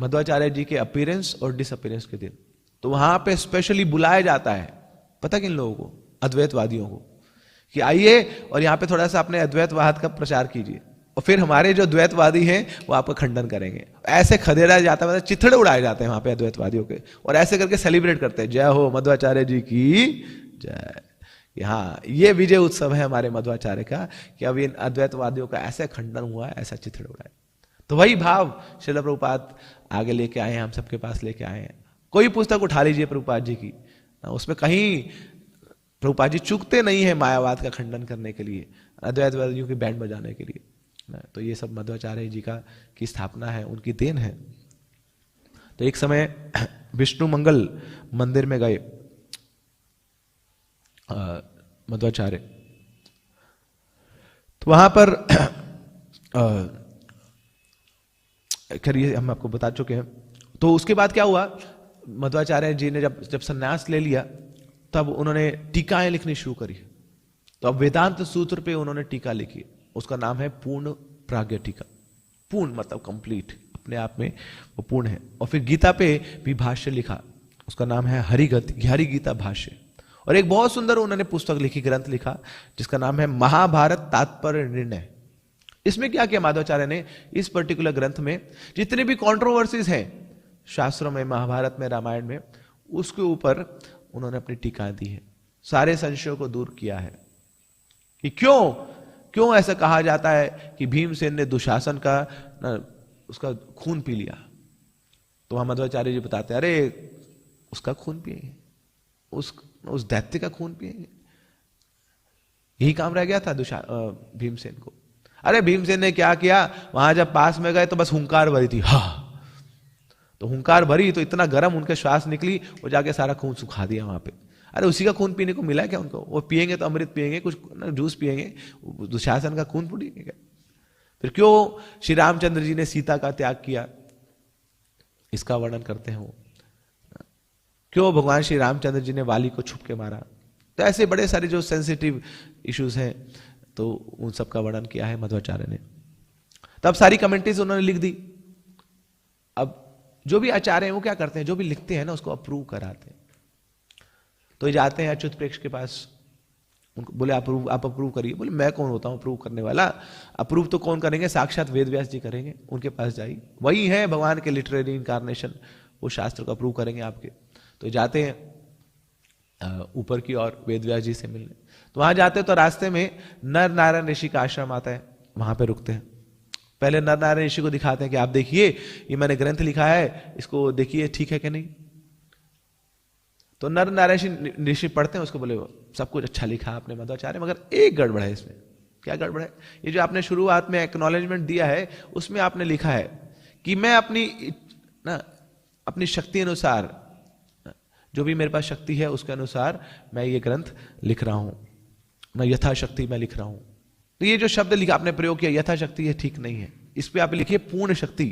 मध्वाचार्य जी के अपीयरेंस और डिसअपीयरेंस के दिन, तो वहां पे स्पेशली बुलाया जाता है, पता किन लोगों को, अद्वैतवादियों को, कि आइए और यहाँ पे थोड़ा सा अपने अद्वैतवाद का प्रचार कीजिए, और फिर हमारे जो द्वैतवादी हैं वो आपका खंडन करेंगे। ऐसे खदेड़ा जाता है, मतलब चिथड़े उड़ाए जाते हैं वहां पे अद्वैतवादियों के, और ऐसे करके सेलिब्रेट करते हैं, जय हो मध्वाचार्य जी की जय। हाँ, ये विजय उत्सव है हमारे मध्वाचार्य का, कि अब इन अद्वैतवादियों का ऐसे खंडन हुआ है, ऐसा चिथड़े उड़ाए। तो वही भाव श्रील प्रभुपाद आगे लेके आए हैं, हम सबके पास लेके आए हैं। कोई पुस्तक उठा लीजिए प्रभुपाद जी की, उसमें कहीं प्रभुपाद जी चूकते नहीं है मायावाद का खंडन करने के लिए, अद्वैतवादियों की बैंड बजाने के लिए। तो ये सब मध्वाचार्य जी का की स्थापना है, उनकी देन है। तो एक समय विष्णु मंगल मंदिर में गए मध्वाचार्य, तो वहां पर खैर ये हम आपको बता चुके हैं। तो उसके बाद क्या हुआ, मध्वाचार्य जी ने जब संन्यास ले लिया, तब उन्होंने टीकाएं लिखनी शुरू करी। तो अब वेदांत सूत्र पे उन्होंने टीका लिखी, उसका नाम है पूर्ण प्राज्ञ टीका। पूर्ण मतलब कंप्लीट, अपने आप में वो पूर्ण है। और फिर गीता पे भी भाष्य लिखा, उसका नाम है हरि गीता भाष्य। और एक बहुत सुंदर उन्होंने पुस्तक लिखी, ग्रंथ लिखा, जिसका नाम है महाभारत तात्पर्य निर्णय। इसमें क्या किया माधवाचार्य ने, इस पर्टिकुलर ग्रंथ में जितने भी कॉन्ट्रोवर्सीज हैं शास्त्रों में, महाभारत में, रामायण में, उसके ऊपर उन्होंने अपनी टीका दी है, सारे संशयों को दूर किया है कि क्यों ऐसा कहा जाता है कि भीमसेन ने दुशासन का उसका खून पी लिया। तो वहां मध्वाचार्य जी बताते हैं, अरे उसका खून पिएंगे, उस दैत्य का खून पिएंगे, यही काम रह गया था भीमसेन को। अरे भीमसेन ने क्या किया, वहां जब पास में गए तो बस हुंकार भरी थी, हा, तो हुंकार भरी तो इतना गर्म उनके श्वास निकली, वो जाके सारा खून सुखा दिया वहां पे। अरे उसी का खून पीने को मिला क्या उनको, वो पिएंगे तो अमृत पिएंगे, कुछ जूस पिएंगे, दुशासन का खून पिएंगे क्या। फिर क्यों श्री रामचंद्र जी ने सीता का त्याग किया, इसका वर्णन करते हैं वो। क्यों भगवान श्री रामचंद्र जी ने वाली को छुप के मारा। तो ऐसे बड़े सारे जो सेंसिटिव इश्यूज हैं, तो उन सब का वर्णन किया है मध्वाचार्य ने। तब सारी कमेंट्रीज उन्होंने लिख दी। अब जो भी आचार्य हैं वो क्या करते हैं, जो भी लिखते हैं ना उसको अप्रूव कराते हैं। तो ये जाते हैं अच्युत प्रेक्ष के पास, उनको बोले आप अप्रूव करिए। बोले मैं कौन होता हूं अप्रूव करने वाला, अप्रूव तो कौन करेंगे, साक्षात वेद व्यास जी करेंगे। उनके पास जाइए, वही है भगवान के लिटरेरी इनकारनेशन, वो शास्त्र को अप्रूव करेंगे आपके। तो जाते हैं ऊपर की ओर वेद व्यास जी से मिलने। तो वहां जाते तो रास्ते में नर नारायण ऋषि का आश्रम आता है, वहां पे रुकते हैं। पहले नर नारायण ऋषि को दिखाते हैं कि आप देखिए ये मैंने ग्रंथ लिखा है, इसको देखिए ठीक है कि नहीं। तो नर नारायण ऋषि पढ़ते हैं उसको, बोले सब कुछ अच्छा लिखा आपने मध्वाचार्य, मगर एक गड़बड़ है इसमें। क्या गड़बड़ है, ये जो आपने शुरुआत में एक्नॉलेजमेंट दिया है उसमें आपने लिखा है कि मैं अपनी शक्ति अनुसार, जो भी मेरे पास शक्ति है उसके अनुसार मैं ये ग्रंथ लिख रहा हूं, मैं यथाशक्ति मैं लिख रहा हूं। तो ये जो शब्द लिखा आपने प्रयोग किया यथाशक्ति, ये ठीक नहीं है। इस पे आप लिखिए पूर्ण शक्ति,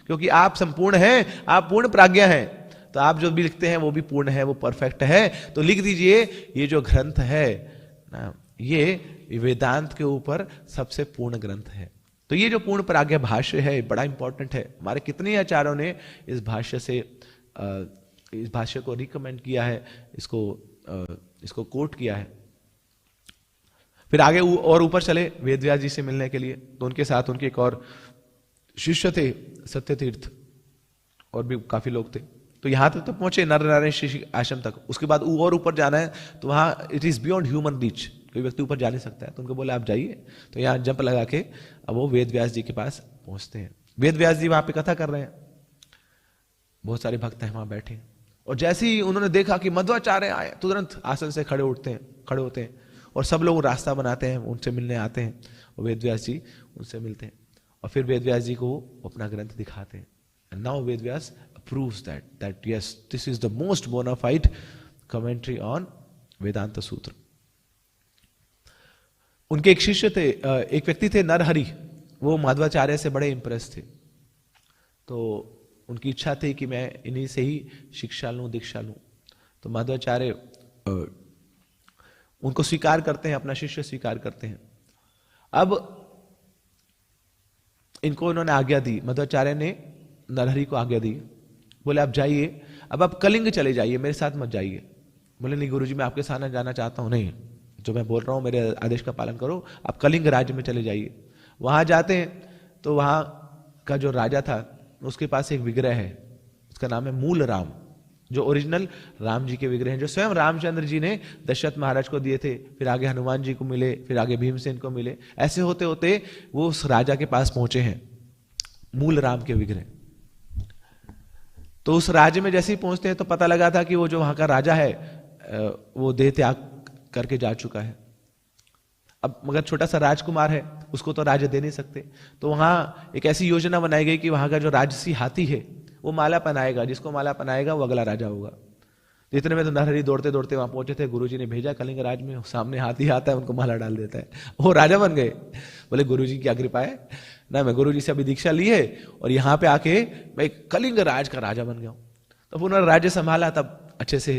क्योंकि आप संपूर्ण हैं, आप पूर्ण प्राज्ञा हैं। तो आप जो भी लिखते हैं वो भी पूर्ण है, वो परफेक्ट है। तो लिख दीजिए ये जो ग्रंथ है ना, ये वेदांत के ऊपर सबसे पूर्ण ग्रंथ है। तो ये जो पूर्ण प्राज्ञा भाष्य है बड़ा इंपॉर्टेंट है। हमारे कितने आचार्यों ने इस भाष्य को रिकमेंड किया है, इसको कोट किया है। फिर आगे और ऊपर चले वेदव्यास जी से मिलने के लिए। तो उनके साथ उनके एक और शिष्य थे सत्यतीर्थ, और भी काफी लोग थे। तो यहां तक तो पहुंचे नर नारायण ऋषि आश्रम तक। उसके बाद और ऊपर जाना है, तो वहां it is beyond human reach, कोई व्यक्ति ऊपर जा नहीं सकता है। तो उनको बोले आप जाइए। तो यहाँ जंप लगा के अब वो वेद व्यास जी के पास पहुंचते हैं। वेद व्यास जी वहां पे कथा कर रहे हैं, बहुत सारे भक्त हैं वहां बैठे। और जैसे ही उन्होंने देखा कि मध्वाचार्य आए, तुरंत आसन से खड़े होते हैं, और सब लोग रास्ता बनाते हैं, उनसे मिलने आते हैं। और वेद व्यास जी उनसे मिलते हैं, और फिर वेद व्यास जी को अपना ग्रंथ दिखाते हैं। And now Ved Vyas proves that yes, this is the most bona fide commentary on Vedanta Sutra. उनके एक शिष्य थे, एक व्यक्ति थे नरहरि, वो माधवाचार्य से बड़े इंप्रेस थे। तो उनकी इच्छा थी कि मैं इन्हीं से ही शिक्षा लूं, दीक्षा लूं। तो माधवाचार्य उनको स्वीकार करते हैं, अपना शिष्य स्वीकार करते हैं। अब इनको इन्होंने आज्ञा दी, मध्वाचार्य ने नरहरि को आज्ञा दी, बोले आप जाइए, अब आप कलिंग चले जाइए, मेरे साथ मत जाइए। बोले नहीं गुरुजी, मैं आपके साथ जाना चाहता हूं। नहीं, जो मैं बोल रहा हूं मेरे आदेश का पालन करो, आप कलिंग राज्य में चले जाइए। वहां जाते हैं तो वहां का जो राजा था उसके पास एक विग्रह है, उसका नाम है मूल राम, जो ओरिजिनल राम जी के विग्रह हैं, जो स्वयं रामचंद्र जी ने दशरथ महाराज को दिए थे, फिर आगे हनुमान जी को मिले, फिर आगे भीमसेन को मिले। ऐसे होते होते वो उस राजा के पास पहुंचे हैं, मूल राम के विग्रह। तो उस राज्य में जैसे ही पहुंचते हैं तो पता लगा था कि वो जो वहां का राजा है वो देह त्याग करके जा चुका है। अब मगर छोटा सा राजकुमार है, उसको तो राज्य दे नहीं सकते, तो वहां एक ऐसी योजना बनाई गई कि वहां का जो राजसी हाथी है वो माला पहनाएगा, जिसको माला पहनाएगा वो अगला राजा होगा। तो इतने में तो नरहरि दौड़ते दौड़ते वहां पहुंचे थे, गुरुजी ने भेजा कलिंग राज में, सामने हाथी आता है, उनको माला डाल देता है, वो राजा बन गए। बोले गुरुजी क्या कृपा है ना, मैं गुरुजी से अभी दीक्षा ली है और यहाँ पे आके मैं कलिंग राज का राजा बन गया हूं। तब उन्होंने राज्य संभाला, तब अच्छे से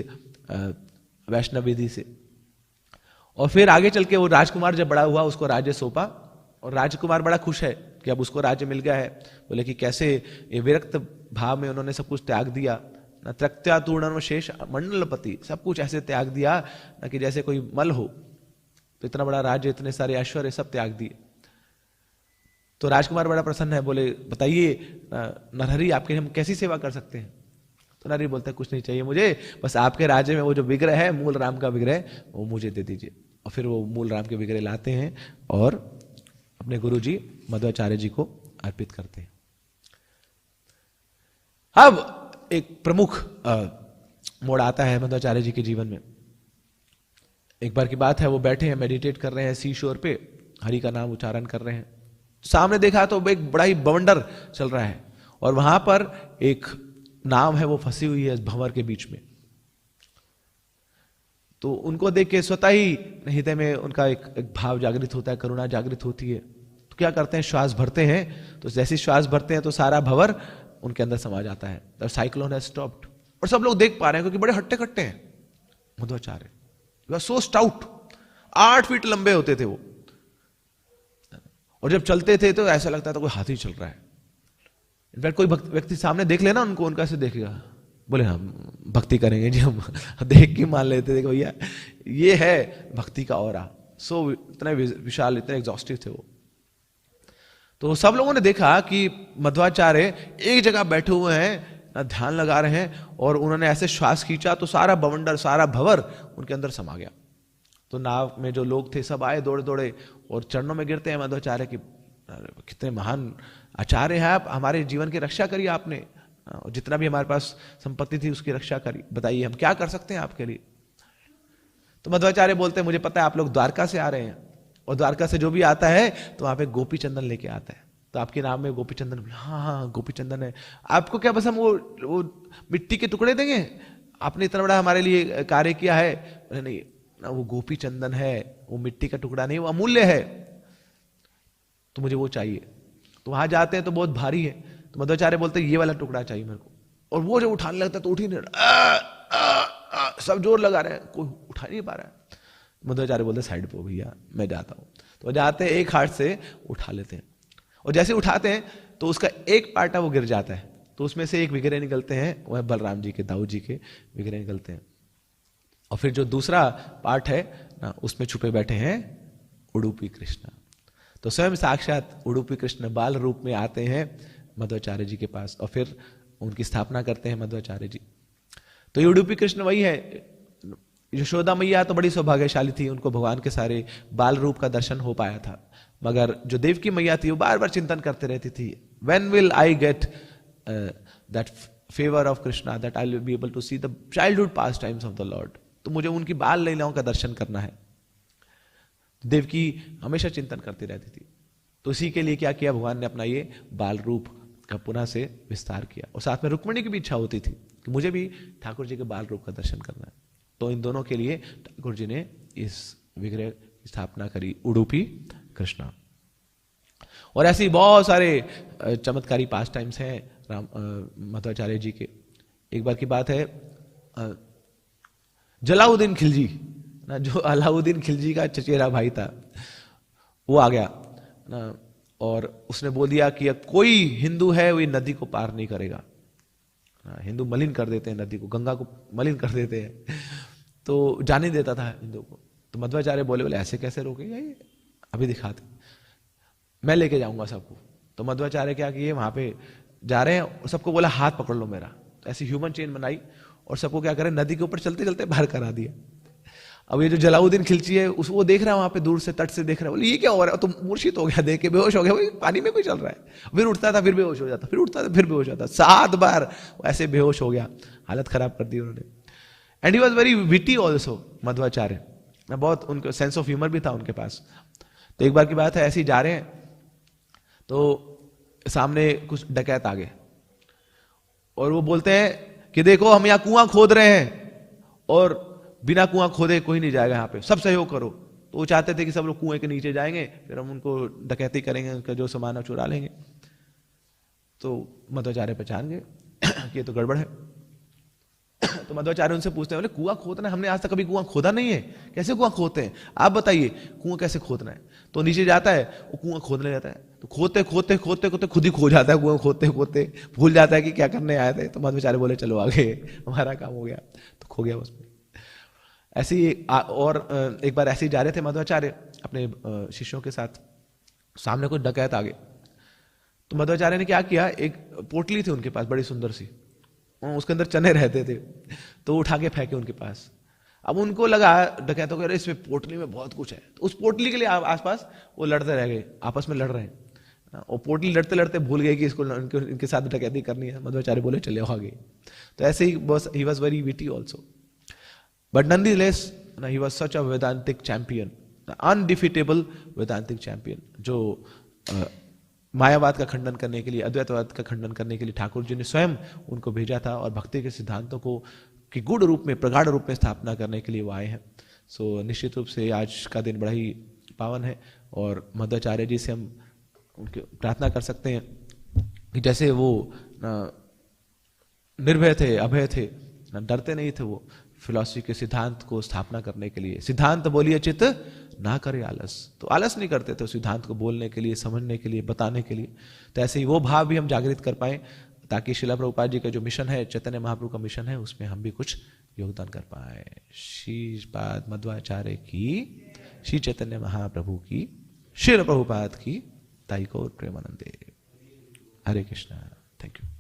वैष्णव विधि से। और फिर आगे चल के वो राजकुमार जब बड़ा हुआ, उसको राज्य सौंपा, और राजकुमार बड़ा खुश है कि अब उसको राज्य मिल गया है। बोले कि कैसे ये विरक्त भाव में उन्होंने सब कुछ त्याग दिया न, त्यक्त्या तूर्णम शेष मंडलपति, सब कुछ ऐसे त्याग दिया न कि जैसे कोई मल हो। तो इतना बड़ा राज्य, इतने सारे ऐश्वर्य सब त्याग दिए। तो राजकुमार बड़ा प्रसन्न है, बोले बताइए नरहरि आपके हम कैसी सेवा कर सकते हैं। तो नरहरि बोलता है कुछ नहीं चाहिए मुझे, बस आपके राज्य में वो जो विग्रह है, मूल राम का विग्रह, वो मुझे दे दीजिए। और फिर वो मूल राम के विग्रह लाते हैं और अपने गुरु जी मध्वाचार्य जी को अर्पित करते हैं। अब एक प्रमुख मोड़ आता है मध्वाचार्य जी के जीवन में। एक बार की बात है, वो बैठे हैं, मेडिटेट कर रहे हैं सी शोर पे, हरि का नाम उच्चारण कर रहे हैं। सामने देखा तो एक बड़ा ही बवंडर चल रहा है, और वहां पर एक नाव है, वो फंसी हुई है भंवर के बीच में। तो उनको देख के स्वतः ही हृदय में उनका एक भाव जागृत होता है, करुणा जागृत होती है। तो क्या करते हैं, श्वास भरते हैं, तो जैसे श्वास भरते हैं तो सारा भंवर उनके अंदर समा जाता है। The cyclone has stopped. और सब लोग देख पा रहे हैं क्योंकि बड़े हट्टे कट्टे हैं Madhvacharya, you are so stout, 8 feet लंबे होते थे वो, और जब चलते थे तो ऐसा लगता था कोई हाथी चल रहा है। इनफैक्ट कोई व्यक्ति सामने देख लेना उनको, उनका से देखेगा, बोले हम भक्ति करेंगे जी, हम देख के मान लेते थे कि भैया ये है भक्ति का ऑरा। सो इतने विशाल, इतने एग्जॉस्टिव थे वो। तो सब लोगों ने देखा कि मध्वाचार्य एक जगह बैठे हुए हैं, ध्यान लगा रहे हैं, और उन्होंने ऐसे श्वास खींचा तो सारा बवंडर, सारा भंवर उनके अंदर समा गया। तो नाव में जो लोग थे सब आए दौड़े दौड़े और चरणों में गिरते हैं मध्वाचार्य की, कितने महान आचार्य हैं आप, हमारे जीवन की रक्षा करिए आपने, और जितना भी हमारे पास संपत्ति थी उसकी रक्षा करिए, बताइए हम क्या कर सकते हैं आपके लिए। तो मध्वाचार्य बोलते हैं मुझे पता है आप लोग द्वारका से आ रहे हैं, और द्वारका से जो भी आता है तो वहां पे गोपी चंदन लेके आता है, तो आपके नाम में गोपी चंदन। हाँ हाँ गोपी चंदन है, आपको क्या बस हम वो मिट्टी के टुकड़े देंगे, आपने इतना बड़ा हमारे लिए कार्य किया है। नहीं, वो गोपी चंदन है, वो मिट्टी का टुकड़ा नहीं, वो अमूल्य है, तो मुझे वो चाहिए। तो वहां जाते हैं तो बहुत भारी है, तो मध्वाचार्य बोलते हैं ये वाला टुकड़ा चाहिए मेरे को। और वो जब उठाने लगता है तो उठ ही नहीं रहा, सब जोर लगा रहे हैं, कोई उठा नहीं पा रहा है। मध्वाचार्य बोलते साइड पे भैया मैं जाता हूं। तो जाते हैं, एक हाथ से उठा लेते हैं, और जैसे उठाते हैं तो उसका एक पार्टा वो गिर जाता है, तो उसमें से एक विग्रह निकलते हैं, वह बलराम जी के, दाऊद जी के विग्रह निकलते हैं। और फिर जो दूसरा पार्ट है ना, उसमें छुपे बैठे हैं उडुपी कृष्ण। तो स्वयं साक्षात उडुपी कृष्ण बाल रूप में आते हैं मध्वाचार्य जी के पास, और फिर उनकी स्थापना करते हैं मध्वाचार्य जी। तो ये उडुपी कृष्ण वही है। यशोदा मैया तो बड़ी सौभाग्यशाली थी, उनको भगवान के सारे बाल रूप का दर्शन हो पाया था, मगर जो देवकी मैया थी वो बार बार चिंतन करते रहती थी, when will I get that favour of Krishna, that I will be able to see the childhood pastimes of the lord. तो मुझे उनकी बाल लीलाओं का दर्शन करना है। देवकी हमेशा चिंतन करती रहती थी, तो इसी के लिए क्या किया भगवान ने, अपना ये बाल रूप का पुनः से विस्तार किया। और साथ में रुक्मिणी की भी इच्छा होती थी कि मुझे भी ठाकुर जी के बाल रूप का दर्शन करना है, तो इन दोनों के लिए ठाकुर जी ने इस विग्रह की स्थापना करी, उडुपी कृष्णा। और ऐसी बहुत सारे चमत्कारी पास टाइम्स हैं राम मध्वाचार्य जी के। एक बार की बात है, जलाउद्दीन खिलजी ना, जो अलाउद्दीन खिलजी का चचेरा भाई था, वो आ गया ना, और उसने बोल दिया कि अब कोई हिंदू है वो नदी को पार नहीं करेगा। हिंदू मलिन कर देते हैं नदी को, गंगा को मलिन कर देते हैं, तो जाने देता था हिंदू को। तो मध्वाचार्य बोले बोले ऐसे कैसे रोकेगा ये, अभी दिखाते, मैं लेके जाऊंगा सबको। तो मध्वाचार्य क्या किए, वहां पे जा रहे हैं और सबको बोला हाथ पकड़ लो मेरा। तो ऐसी ह्यूमन चेन बनाई और सबको क्या करें, नदी के ऊपर चलते चलते बाहर करा दिया। अब ये जो जलाउद्दीन खिलची है उस वो देख रहा है वहां पे दूर से, तट से देख रहा है, बोले ये क्या हो रहा है, तो मूर्छित हो गया, देख के बेहोश हो गया, भाई पानी में कोई चल रहा है। फिर उठता था, फिर बेहोश हो जाता, फिर उठता था, फिर बेहोश हो जाता, 7 बार ऐसे बेहोश हो गया, हालत खराब कर दी उन्होंने। And he was very witty also Madhvacharya, बहुत उनका सेंस ऑफ ह्यूमर भी था उनके पास। तो एक बार की बात है, ऐसे ही जा रहे हैं तो सामने कुछ डकैत आ गए और वो बोलते हैं कि देखो हम यहाँ कुआं खोद रहे हैं और बिना कुआं खोदे कोई नहीं जाएगा यहाँ पे, सब सहयोग करो। तो वो चाहते थे कि सब लोग कुएं के नीचे जाएंगे, फिर हम उनको डकैती करेंगे, उनका जो सामान चुरा लेंगे। तो मध्वाचार्य पहचान गए कि ये तो गड़बड़ है। तो मध्वाचार्य उनसे पूछते हैं, बोले कुआं खोदना है, हमने आज तक कभी कुआं खोदा नहीं है, कैसे कुआं खोदते हैं, आप बताइए कुआं कैसे खोदना है। तो नीचे जाता है, वो कुआं खोदने जाता है, तो खोदते खोदते खोदते खोदते खुद ही खो जाता है, कुआं खोदते खोदते भूल जाता है कि क्या करने आए थे। तो मध्वाचार्य बोले चलो आगे, हमारा काम हो गया, तो खो गया उसमें। ऐसे ही और एक बार ऐसे ही जा रहे थे मध्वाचार्य अपने शिष्यों के साथ, सामने कुछ डकैत आ गए। तो मध्वाचार्य ने क्या किया, एक पोटली थी उनके पास बड़ी सुंदर सी, उसके अंदर चने रहते थे, तो उठा के फेंके उनके पास। अब उनको लगा डकैतों के, इसमें पोटली में बहुत कुछ है, तो उस पोटली के लिए आसपास वो लड़ते रह गए, आपस में लड़ रहे हैं, और पोटली लड़ते लड़ते भूल गए कि इसको इनके साथ डकैती करनी है। मध्वाचार्य बोले चले आओ आगे। तो ऐसे ही बस he was very witty also, but nonetheless he was such a Vedantic champion, undefeatable Vedantic champion, जो मायावाद का खंडन करने के लिए, अद्वैतवाद का खंडन करने के लिए ठाकुर जी ने स्वयं उनको भेजा था और भक्ति के सिद्धांतों को कि गुड़ रूप में, प्रगाढ़ रूप में स्थापना करने के लिए वो आए हैं। सो निश्चित रूप से आज का दिन बड़ा ही पावन है और मध्वाचार्य जी से हम उनके प्रार्थना कर सकते हैं कि जैसे वो निर्भय थे, अभय थे, डरते नहीं थे वो फिलॉसफी के सिद्धांत को स्थापना करने के लिए। सिद्धांत बोलिए चित ना करे आलस, तो आलस नहीं करते थे सिद्धांत को बोलने के लिए, समझने के लिए, बताने के लिए। तो ऐसे ही वो भाव भी हम जागृत कर पाए ताकि श्रील प्रभुपाद जी का जो मिशन है, चैतन्य महाप्रभु का मिशन है, उसमें हम भी कुछ योगदान कर पाए। श्रीपाद मध्वाचार्य की, श्री चैतन्य महाप्रभु की, श्रील प्रभुपाद की, ताई को प्रेमानंदे। हरे कृष्णा। Thank you.